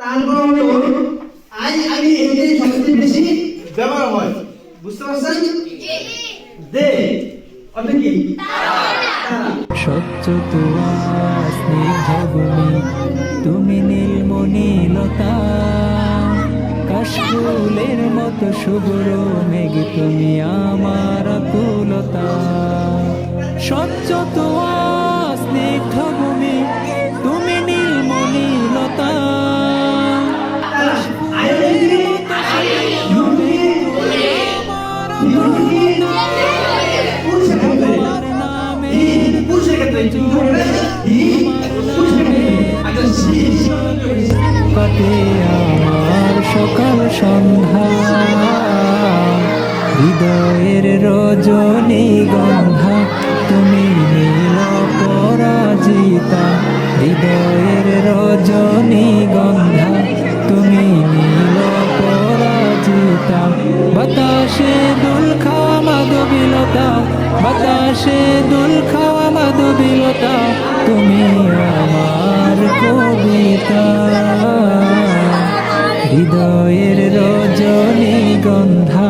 তারপর হলো আই আগে এটাই সবচেয়ে বেশি ব্যবহার হয়, বুঝতে পারছেন? দে অর্থ কি? স্বচ্ছ তোয়া স্নিগ্ধ ভূমি, তুমি নীলমণিলতা, কাশফুলের মতো শুভ্র মেঘ, তুমি আমার আকুলতা। স্বচ্ছ তোয়া স্নিগ্ধ ভূমি, তুমি নীলমণিলতা, কাশফুলের মতো শুভ্র মেঘ, তুমি আমার আকুলতা। তোমার নামের পুরুষের ক্ষেত্রে কি করবে? কাটে আমার সকাল সন্ধ্যা, হৃদয়ের রজনী গন্ধা, তুমি নীল পরাজিতা। হৃদয়ের রজনী গন্ধা, তুমি নীল পরাজিতা। বাতাসে দুল খাওয়া মাধবীলতা, বাতাসে দুল খাওয়া মাধবীলতা, তুমি আমার কবিতা। হৃদয়ের রজনী গন্ধা।